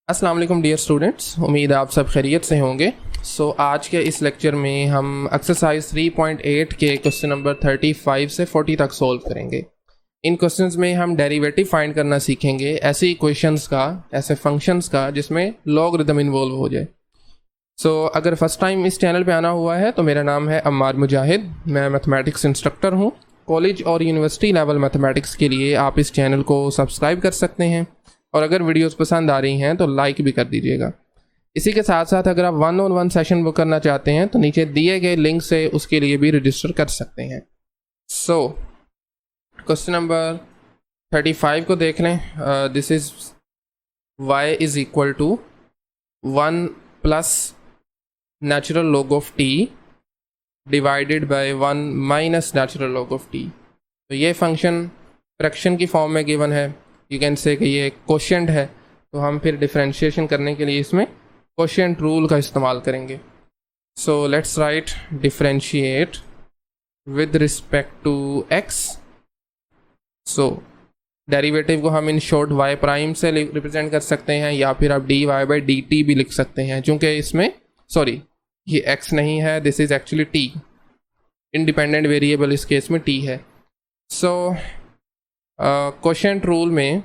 अस्सलाम वालेकुम dear students, उम्मीद है आप सब खैरियत से होंगे। आज के इस लेक्चर में हम एक्सरसाइज 3.8 के क्वेश्चन नंबर 35 से 40 तक सॉल्व करेंगे। इन क्वेश्चंस में हम डेरिवेटिव फाइंड करना सीखेंगे, ऐसे इक्वेशंस का, ऐसे फंक्शंस का जिसमें लॉगरिदम इन्वॉल्व हो जाए। अगर फर्स्ट टाइम इस चैनल पे आना हुआ है तो मेरा नाम है अम्मार मुजाहिद, मैं मैथमेटिक्स इंस्ट्रक्टर हूँ। कॉलेज और यूनिवर्सिटी लेवल मैथमेटिक्स के लिए आप इस चैनल को सब्सक्राइब कर सकते हैं और अगर वीडियोस पसंद आ रही हैं तो लाइक भी कर दीजिएगा। इसी के साथ साथ अगर आप 1-on-1 सेशन बुक करना चाहते हैं तो नीचे दिए गए लिंक से उसके लिए भी रजिस्टर कर सकते हैं। क्वेश्चन नंबर 35 को देख लें। This is y is equal to 1 plus natural log of t divided by 1 minus natural log of t। तो ये फंक्शन फ्रैक्शन की फॉर्म में गिवन है। यू कैन से कि ये कोशेंट है, तो हम फिर डिफरेंशिएशन करने के लिए इसमें कोशेंट रूल का इस्तेमाल करेंगे। Let's write differentiate with respect to x। Derivative को हम इन शॉर्ट y प्राइम से रिप्रेजेंट कर सकते हैं या फिर आप dy बाई dt भी लिख सकते हैं, चूँकि इसमें ये x नहीं है, this is actually t। Independent variable इस केस में t है। कोशेंट रूल में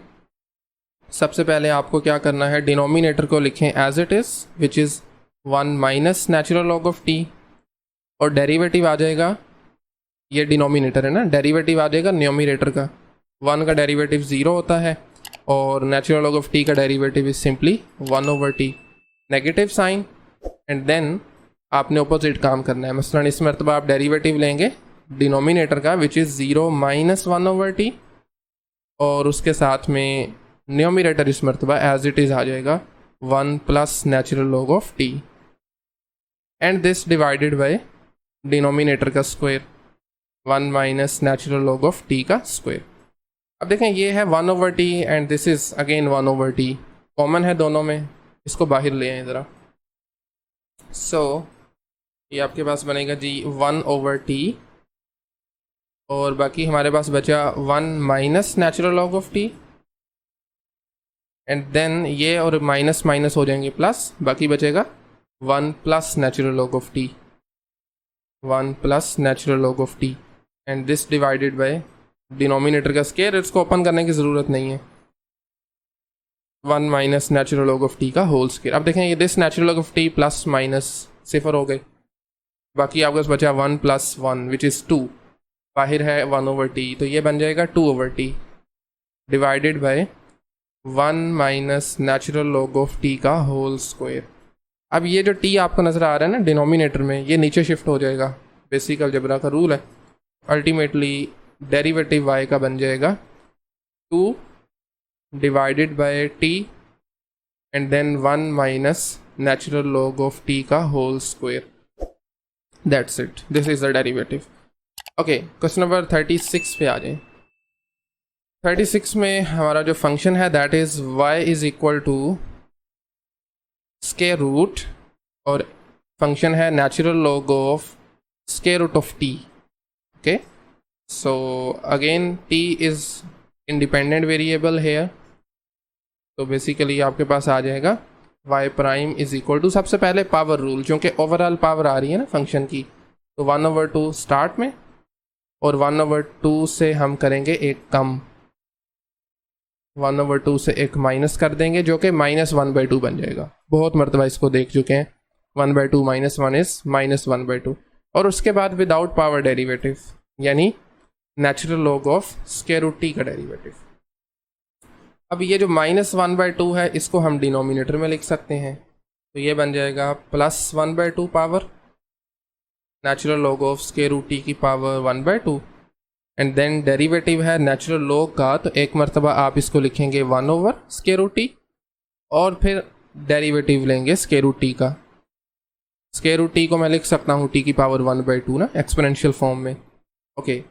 सबसे पहले आपको क्या करना है, डिनोमिनेटर को लिखें as it is which is 1 minus natural log of t, और डेरिवेटिव आ जाएगा, ये डिनोमिनेटर है ना, डेरिवेटिव आ जाएगा न्यूमरेटर का। 1 का डेरिवेटिव 0 होता है और नेचुरल लॉग ऑफ t का derivative is simply 1/t, negative sign. And then आपने अपोजिट काम करना है। मसलन इस मरतबा आप डेरिवेटिव लेंगे डिनोमिनेटर का विच इज़ 0 माइनस 1/t, और उसके साथ में न्यूमरेटर इस मरतबा एज इट इज़ आ जाएगा 1 plus natural log of t, and this divided by denominator का square 1 minus natural log of t का स्क्वायर। अब देखें ये है 1/t and this is again 1/t, common है दोनों में, इसको बाहर ले आए ज़रा। ये आपके पास बनेगा जी 1/t, और बाकी हमारे पास बचा 1 minus natural log of t, and then ये और माइनस माइनस हो जाएंगे प्लस, बाकी बचेगा 1 plus natural log of t, 1 plus natural log of t, and this divided by denominator का स्क्वायर। इसको ओपन करने की ज़रूरत नहीं है, 1 minus natural log of t का होल स्क्वायर। अब देखें ये this natural log of t plus minus सिफर हो गए, बाकी आपके पास बचा 1 प्लस 1 विच इज़ 2, बाहर है 1/t, तो ये बन जाएगा 2/t divided by 1 minus natural log of t का होल स्क्वायर। अब ये जो t आपको नज़र आ रहा है ना डिनोमिनेटर में, ये नीचे शिफ्ट हो जाएगा, बेसिक अलजेब्रा का रूल है। अल्टीमेटली डेरिवेटिव y का बन जाएगा 2 divided by t and then 1 minus natural log of t का whole square. That's it, this is the derivative. Okay, question number 36 पे आ जाए। 36 में हमारा जो फंक्शन है that is y is equal to square root, और फंक्शन है natural log of square root of t। Okay, again t is independent variable है, तो बेसिकली आपके पास आ जाएगा y prime is equal to, सबसे पहले पावर रूल, क्योंकि ओवरऑल पावर आ रही है ना फंक्शन की, तो 1/2 स्टार्ट में, और 1/2 से हम करेंगे एक कम, 1/2 से एक माइनस कर देंगे जो कि -1/2 बन जाएगा। बहुत मरतबा इसको देख चुके हैं, 1/2 माइनस 1 इज -1/2, और उसके बाद विदाउट पावर डेरिवेटिव, यानी natural log of square root t का डेरिवेटिव। अब ये जो -1/2 है इसको हम डिनोमिनेटर में लिख सकते हैं, तो ये बन जाएगा +1/2 power natural log of square root t की पावर 1/2, एंड देन डेरिवेटिव है नेचुरल लॉग का, तो एक मरतबा आप इसको लिखेंगे 1/स्क्वायर रूट t, और फिर डेरिवेटिव लेंगे स्क्वायर रूट t का। स्क्वायर रूट t को मैं लिख सकता हूँ t की पावर 1/2 ना, एक्सपोनेंशियल फॉर्म में। Okay,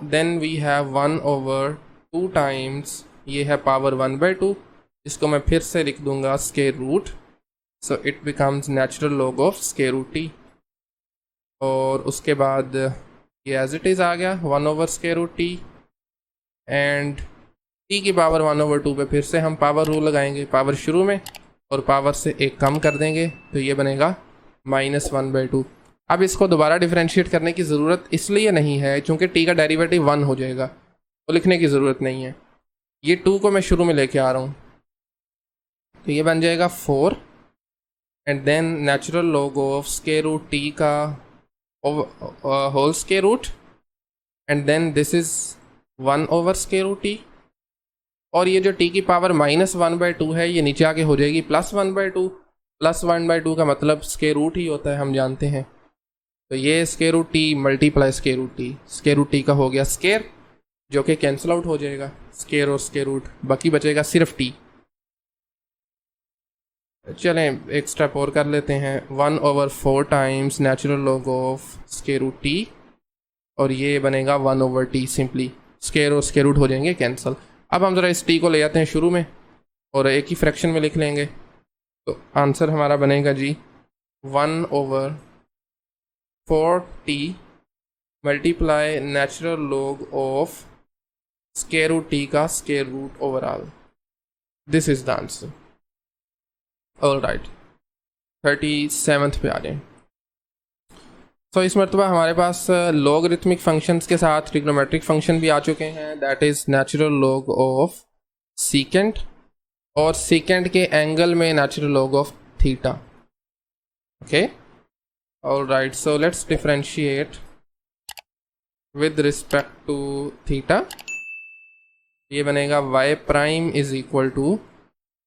then we have 1/2 times, ये है पावर 1/2, इसको मैं फिर से लिख दूंगा square root, it becomes natural log of square root t, और उसके बाद ये एज इट इज़ आ गया 1/स्क्वायर रूट t, एंड टी की पावर 1/2 पे फिर से हम पावर रूल लगाएंगे, पावर शुरू में और पावर से एक कम कर देंगे, तो ये बनेगा -1/2। अब इसको दोबारा डिफरेंशिएट करने की ज़रूरत इसलिए नहीं है क्योंकि टी का डेरिवेटिव 1 हो जाएगा, तो लिखने की ज़रूरत नहीं है। ये 2 को मैं शुरू में लेके आ रहा हूँ, तो ये बन जाएगा 4 and then natural log of square root t का whole square root and then this is 1/स्क्वायर रूट टी, और ये जो टी की पावर -1/2 है ये नीचे आके हो जाएगी +1/2। +1/2 का मतलब स्क्वायर रूट ही होता है, हम जानते हैं। तो ये square root t multiply square root t, square root t का हो गया स्क्वायर जो कि कैंसिल आउट हो जाएगा, स्क्वायर और स्क्वायर रूट, बाकी बचेगा सिर्फ टी। चलें एक स्टेप और कर लेते हैं, 1/4 times natural log of square root t, और ये बनेगा 1/t। सिंपली स्क्वायर और स्क्वायर रूट हो जाएंगे कैंसिल। अब हम ज़रा इस टी को ले आते हैं शुरू में और एक ही फ्रैक्शन में लिख लेंगे, तो आंसर हमारा बनेगा जी 1/4t multiply natural log of square root t का square root overall. This is the answer. All right, 37th पे आ जाए। तो इस मरतबा हमारे पास लॉगरिथमिक फंक्शंस के साथ ट्रिग्नोमेट्रिक फंक्शन भी आ चुके हैं, that is natural log of secant और सीकेंट के एंगल में natural log of theta. Okay, all right, so let's differentiate with respect to theta. ये बनेगा y prime is equal to,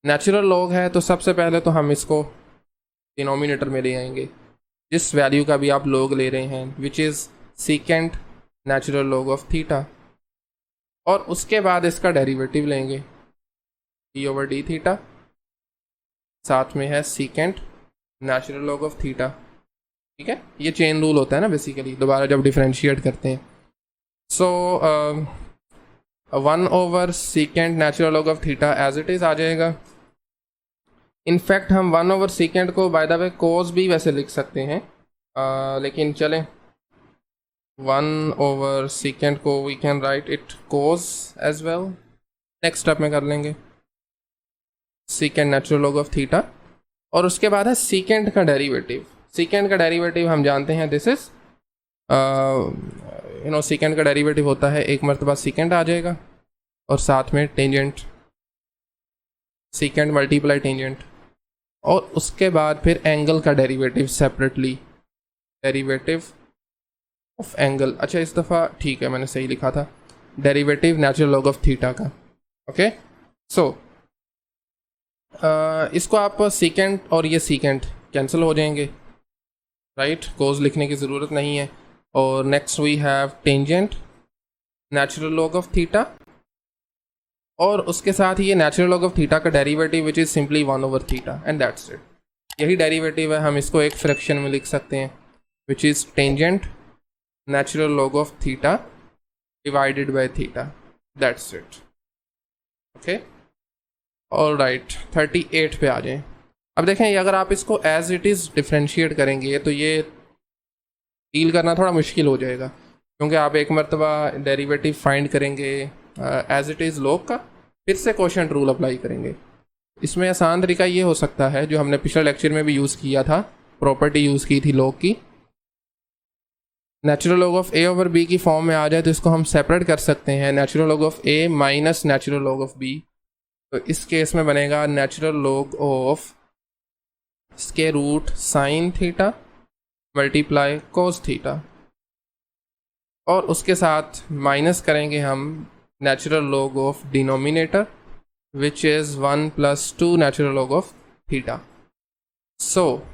natural log है तो सबसे पहले तो हम इसको डिनोमिनेटर में ले आएंगे, जिस वैल्यू का भी आप लॉग ले रहे हैं, which is secant natural log of theta, और उसके बाद इसका डेरिवेटिव लेंगे d/d थीटा, साथ में है secant natural log of theta. ठीक है, ये चेन रूल होता है ना बेसिकली, दोबारा जब डिफरेंशिएट करते हैं। सो 1/सीकेंट natural log of theta as it is आ जाएगा। इनफैक्ट हम 1/सीकेंट को बाय द वे कोस भी वैसे लिख सकते हैं, लेकिन चलें 1/सीकेंट को we can write it cos as well. Next step में कर लेंगे secant natural log of theta, और उसके बाद है सीकेंट का डेरिवेटिव। सीकेंट का डेरिवेटिव हम जानते हैं, दिस इज सीकेंट का डेरिवेटिव होता है एक मरतबा सीकेंट आ जाएगा और साथ में टेंजेंट, सीकेंट मल्टीप्लाई टेंजेंट, और उसके बाद फिर एंगल का derivative separately, derivative of angle. अच्छा इस दफ़ा ठीक है, मैंने सही लिखा था, derivative natural log of theta का। ओके, सो इसको आप सीकेंट और ये सीकेंट कैंसिल हो जाएंगे, राइट, कोस लिखने की ज़रूरत नहीं है। और next we have tangent natural log of theta, और उसके साथ ही ये नेचुरल लॉग ऑफ थीटा का डेरिवेटिव विच इज़ सिंपली 1/थीटा, एंड दैट्स इट। यही डेरिवेटिव है, हम इसको एक फ्रैक्शन में लिख सकते हैं, which is tangent natural log of theta divided by theta, that's it. Okay, all right, 38 पे आ जाएं। अब देखें, अगर आप इसको एज इट इज़ डिफ्रेंशिएट करेंगे तो ये डील करना थोड़ा मुश्किल हो जाएगा, क्योंकि आप एक मरतबा डेरिवेटिव फाइंड करेंगे एज इट इज़ लॉग का, फिर से कोशेंट रूल अप्लाई करेंगे। इसमें आसान तरीका ये हो सकता है, जो हमने पिछले लेक्चर में भी यूज़ किया था, प्रॉपर्टी यूज़ की थी लॉग की, नेचुरल लॉग ऑफ a/b की फॉर्म में आ जाए तो इसको हम सेपरेट कर सकते हैं, natural log of a minus natural log of b। तो इस केस में बनेगा natural log of square root sine theta multiply cos theta, और उसके साथ माइनस करेंगे हम natural log of denominator which is 1+2 natural log of theta. So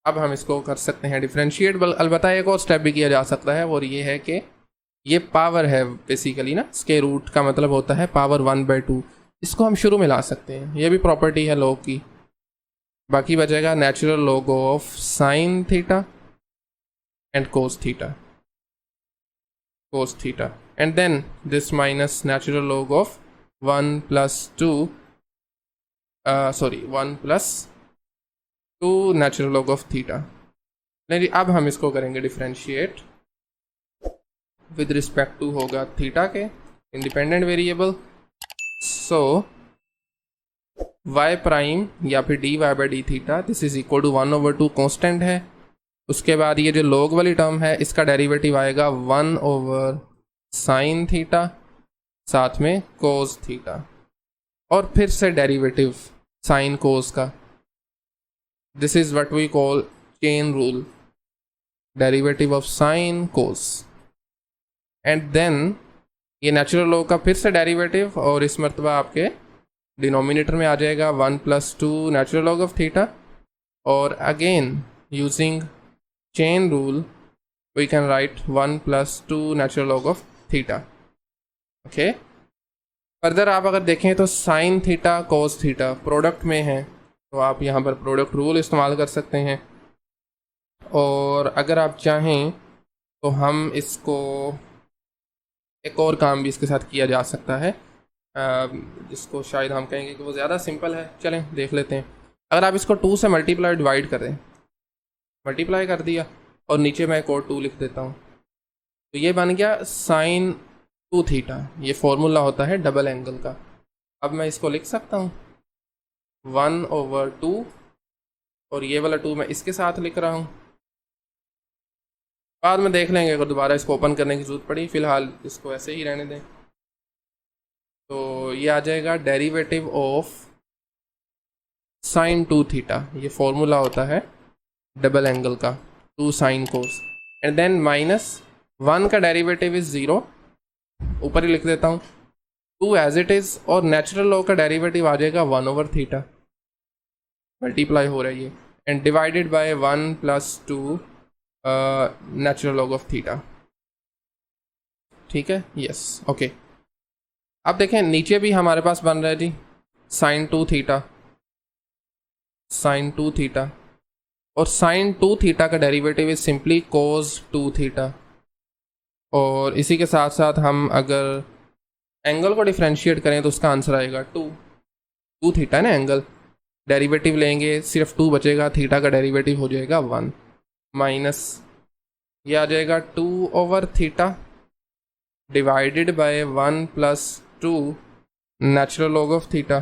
अब हम इसको कर सकते हैं डिफरेंशिएट। अलबत्ता एक और स्टेप भी किया जा सकता है, और ये है कि ये पावर है बेसिकली ना, स्क्वायर रूट का मतलब होता है पावर 1/2, इसको हम शुरू में ला सकते हैं, ये भी प्रॉपर्टी है लॉग की। बाकी बचेगा natural log of sine theta and cos theta, and then this minus natural log of 1+2 natural log of theta. नहीं, अब हम इसको करेंगे डिफरेंशिएट विद रिस्पेक्ट टू होगा थीटा के independent variable, so y prime या फिर dy by d theta this is equal to 1/2 constant है। उसके बाद ये जो log वाली टर्म है इसका डेरिवेटिव आएगा 1/sin थीटा साथ में cos थीटा, और फिर से डेरिवेटिव साइन कोस का। This is what we call chain rule, derivative of sine cos. And then ये नेचुरल लॉग का फिर से डेरिवेटिव, और इस मरतबा आपके डिनोमिनेटर में आ जाएगा 1+2 नेचुरल लॉग ऑफ थीटा, और again using chain rule we can write 1+2 natural log of theta. Okay, further आप अगर देखें तो sine theta cos theta product में है, तो आप यहाँ पर प्रोडक्ट रूल इस्तेमाल कर सकते हैं। और अगर आप चाहें तो हम इसको एक और काम भी इसके साथ किया जा सकता है, जिसको शायद हम कहेंगे कि वो ज़्यादा सिंपल है। चलें देख लेते हैं। अगर आप इसको 2 से मल्टीप्लाई डिवाइड करें, मल्टीप्लाई कर दिया और नीचे मैं एक और 2 लिख देता हूँ, तो ये बन गया साइन 2 थीटा। ये फॉर्मूला होता है डबल एंगल का। अब मैं इसको लिख सकता हूँ 1/2, और ये वाला 2 मैं इसके साथ लिख रहा हूँ। बाद में देख लेंगे अगर दोबारा इसको ओपन करने की ज़रूरत पड़ी, फ़िलहाल इसको ऐसे ही रहने दें। तो ये आ जाएगा डेरिवेटिव ऑफ साइन 2 थीटा, ये फॉर्मूला होता है डबल एंगल का 2 साइन कोस, एंड देन -1 का डेरिवेटिव इज़ 0, ऊपर ही लिख देता हूँ 2 एज इट इज़, और नेचुरल लॉग का डेरिवेटिव आ जाएगा 1/थीटा, मल्टीप्लाई हो रही है, and divided by 1+2 natural log of theta. ठीक है, यस, ओके। अब देखें नीचे भी हमारे पास बन रहा है जी साइन 2 थीटा, साइन 2 थीटा, और साइन 2 थीटा का derivative is simply cos 2 theta. और इसी के साथ साथ हम अगर एंगल को डिफ्रेंशिएट करें तो उसका आंसर आएगा 2 थीटा है ना एंगल, डेरिवेटिव लेंगे सिर्फ 2 बचेगा, थीटा का डेरिवेटिव हो जाएगा 1, माइनस ये आ जाएगा 2/थीटा divided by 1+2 natural log of theta.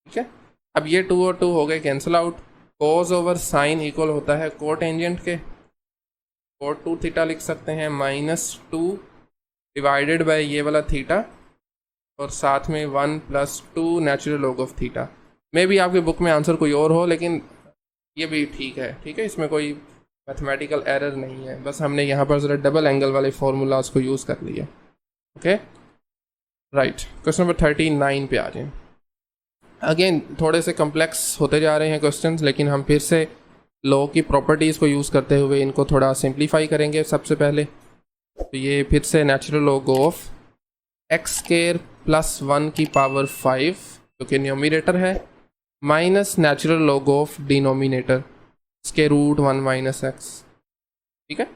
ठीक है, अब ये 2 और 2 हो गए cancel out. Cos over sine equal होता है कोट टेंजेंट के, कोट 2 थीटा लिख सकते हैं, -2 डिवाइडेड बाय ये वाला थीटा, और साथ में 1+2 नेचुरल लॉग ऑफ थीटा। मे भी आपके बुक में आंसर कोई और हो, लेकिन ये भी ठीक है। ठीक है, इसमें कोई मैथमेटिकल एरर नहीं है, बस हमने यहाँ पर ज़रा डबल एंगल वाले फॉर्मूलाज को यूज़ कर लिया। ओके, राइट, क्वेश्चन नंबर 39 पे आ जाएं। अगेन थोड़े से कम्प्लेक्स होते जा रहे हैं क्वेश्चंस, लेकिन हम फिर से लॉ की प्रॉपर्टीज़ को यूज़ करते हुए इनको थोड़ा सिंप्लीफाई करेंगे। सबसे पहले तो ये फिर से नेचुरल लॉग ऑफ x² + 1 की पावर 5 जो कि न्यूमरेटर है, minus natural log of denominator इसके √1 - x। ठीक है,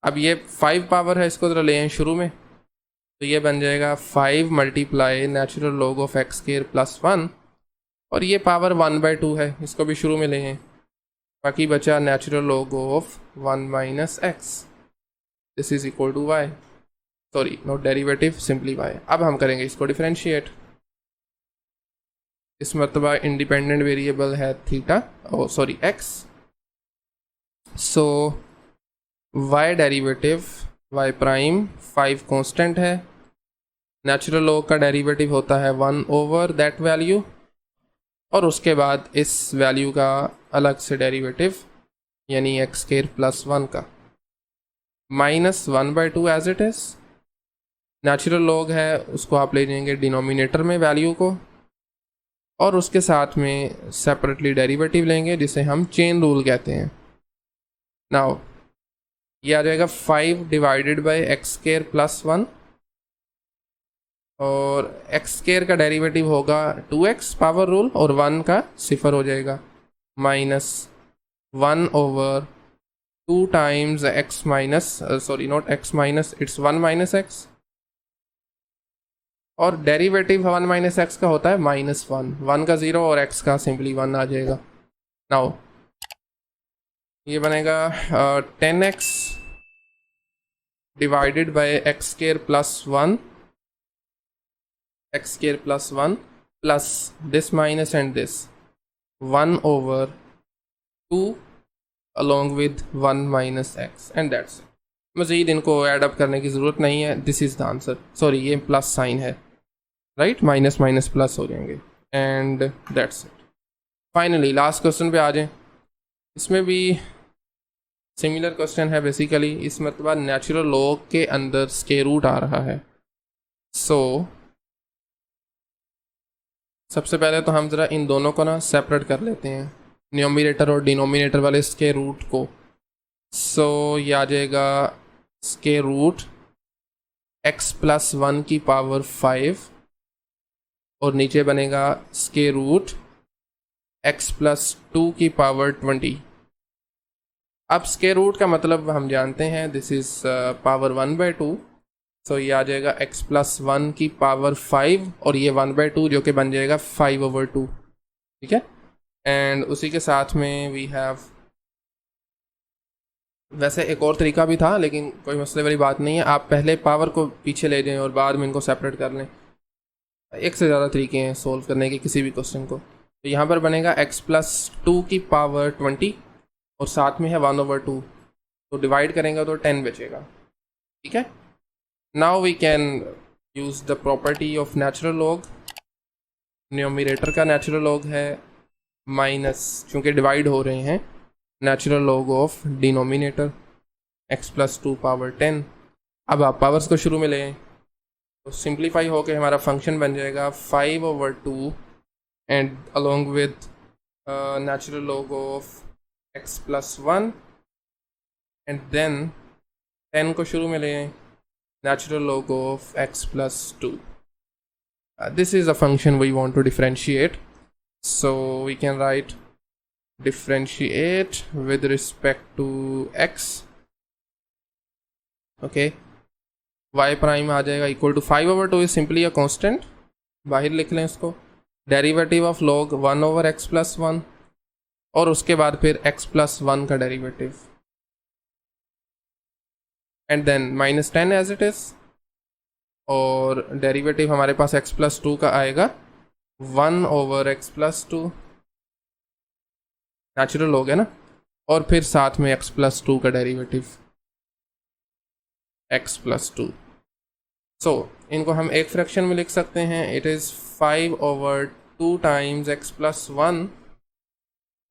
अब ये 5 पावर है, इसको ज़रा ले आए शुरू में, तो ये बन जाएगा 5 × नेचुरल लॉग ऑफ x² + 1, और ये पावर 1/2 है, इसको भी शुरू में ले आए, बाकी बचा natural log of 1 - x। This is equal to y, sorry not derivative, simply y। अब हम करेंगे इसको डिफरेंशिएट। इस मरतबा इंडिपेंडेंट वेरिएबल है theta, oh sorry x, so y derivative y prime 5 constant है, नेचुरल लॉग का डेरिवेटिव होता है 1/that वैल्यू, और उसके बाद इस वैल्यू का अलग से डेरिवेटिव यानी x² + 1 का, -1/2 as it is. Natural log है उसको आप ले जाएंगे डिनोमिनेटर में वैल्यू को, और उसके साथ में सेपरेटली डेरिवेटिव लेंगे जिसे हम चेन रूल कहते हैं। नाउ ये आ जाएगा 5 डिवाइडेड बाय x² + 1, और x² का डेरिवेटिव होगा 2x पावर रूल, और 1 का 0 हो जाएगा, -1/2 times x minus sorry not x minus, it's 1 - x, और डेरिवेटिव 1 - x का होता है -1, 1 का 0 और x का सिंपली 1 आ जाएगा। नाउ ये बनेगा 10x divided by x² + 1, x square plus 1 plus this minus and this 1 over 2 along with 1 minus x and that's it. मज़ीद इनको ऐड अप करने की ज़रूरत नहीं है। This is the answer. Sorry, ये प्लस साइन है, राइट, माइनस माइनस प्लस हो जाएंगे and that's it. Finally last question पे आ जाएं। इसमें भी सिमिलर क्वेश्चन है बेसिकली। इस मरतबा नेचुरल लॉग के अंदर स्क्वायर रूट आ रहा है। सो सबसे पहले तो हम ज़रा इन दोनों को ना सेपरेट कर लेते हैं, न्यूमरेटर और डिनोमिनेटर वाले स्क्वायर रूट को। सो ये आ जाएगा स्क्वायर रूट x प्लस 1 की पावर 5 और नीचे बनेगा स्क्वायर रूट x प्लस 2 की पावर 20। अब स्क्वायर रूट का मतलब हम जानते हैं, दिस इज़ पावर 1/2। सो ये आ जाएगा x प्लस 1 की पावर 5 और ये 1/2 जो कि बन जाएगा 5/2, ठीक है। एंड उसी के साथ में वी हैव, वैसे एक और तरीका भी था लेकिन कोई मसले वाली बात नहीं है। आप पहले पावर को पीछे ले जाएं और बाद में इनको सेपरेट कर लें। एक से ज़्यादा तरीके हैं सोल्व करने के किसी भी क्वेश्चन को। तो यहाँ पर बनेगा x प्लस 2 की पावर 20 और साथ में है 1/2, तो डिवाइड करेंगे तो 10 बचेगा, ठीक है। Now we can use the property of natural log. Numerator का नेचुरल लॉग है माइनस, चूँकि डिवाइड हो रहे हैं, natural log of denominator x plus 2 power 10। अब आप पावर्स को शुरू में लें तो सिंप्लीफाई होकर हमारा फंक्शन बन जाएगा 5/2 and along with natural log of x plus 1 and then 10 को शुरू में लें, natural log of x plus 2। This is a function we want to differentiate, so we can write differentiate with respect to x, okay, y prime आ जाएगा equal to 5/2 is simply a constant, बाहर लिख लें इसको, derivative of log 1/x plus 1 और उसके बाद फिर x प्लस 1 का derivative and then minus 10 as it is, और डेरिवेटिव हमारे पास x प्लस 2 का आएगा 1/x प्लस 2, नेचुरल लॉग है ना, और फिर साथ में x प्लस 2 का डेरिवेटिव x प्लस 2। सो इनको हम एक फ्रैक्शन में लिख सकते हैं, it is 5/2 times x plus 1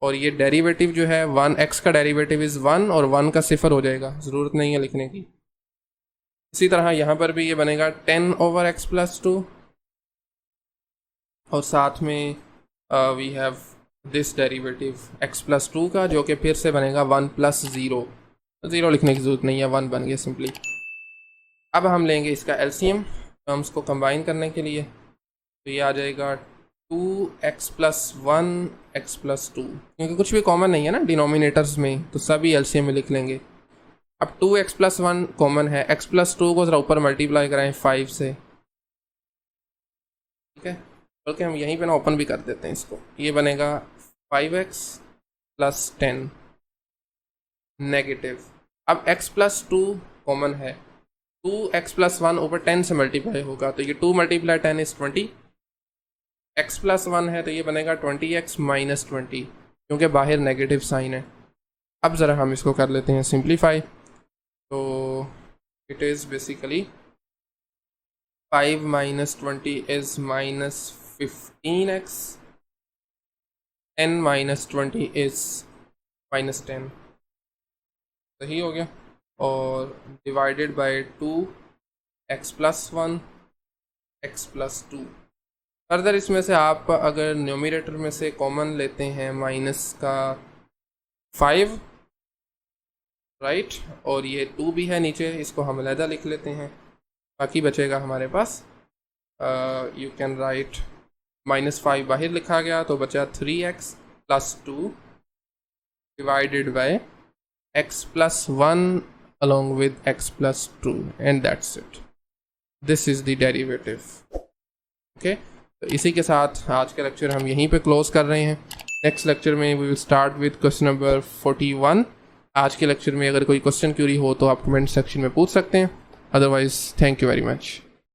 और ये डेरिवेटिव जो है 1x का डेरिवेटिव इज़ 1 और 1 का सिफर हो जाएगा, ज़रूरत नहीं है लिखने की। इसी तरह यहाँ पर भी ये बनेगा 10/x प्लस 2 और साथ में we have this derivative x plus 2 का जो कि फिर से बनेगा 1 प्लस 0, ज़ीरो लिखने की ज़रूरत नहीं है, 1 बन गया सिंपली। अब हम लेंगे इसका एलसीएम टर्म्स को कंबाइन करने के लिए, तो ये आ जाएगा 2x प्लस 1 x प्लस 2, क्योंकि कुछ भी कॉमन नहीं है ना डिनोमिनेटर्स में, तो सभी एलसीएम में लिख लेंगे। अब 2x प्लस 1 कॉमन है, x प्लस 2 को ज़रा ऊपर मल्टीप्लाई कराएं 5 से, ठीक है, बल्कि हम यहीं पे ना ओपन भी कर देते हैं इसको। ये बनेगा 5x प्लस 10 नेगेटिव। अब x प्लस 2 कॉमन है, 2x प्लस 1 ऊपर 10 से मल्टीप्लाई होगा, तो ये 2 मल्टीप्लाई 10 इज़ 20। x प्लस 1 है तो ये बनेगा 20x माइनस 20, क्योंकि बाहर नेगेटिव साइन है। अब ज़रा हम इसको कर लेते हैं सिंप्लीफाई, तो it is basically 5 minus 20 is minus 15x, n minus 20 is minus 10, सही हो गया, और divided by 2x plus 1 x plus 2। Further इसमें से आप अगर न्यूमरेटर में से कॉमन लेते हैं माइनस का 5, राइट, और ये 2 भी है नीचे, इसको हम अलहदा लिख लेते हैं, बाकी बचेगा हमारे पास, यू कैन राइट -5 बाहर लिखा गया तो बचा 3x plus 2 divided bye x plus 1 along with x plus 2 and that's it. This is the derivative. Okay, तो इसी के साथ आज का लेक्चर हम यहीं पे क्लोज कर रहे हैं। नेक्स्ट लेक्चर में we will start with question number 41। आज के लेक्चर में अगर कोई क्वेश्चन क्यूरी हो तो आप कमेंट सेक्शन में पूछ सकते हैं, otherwise thank you very much.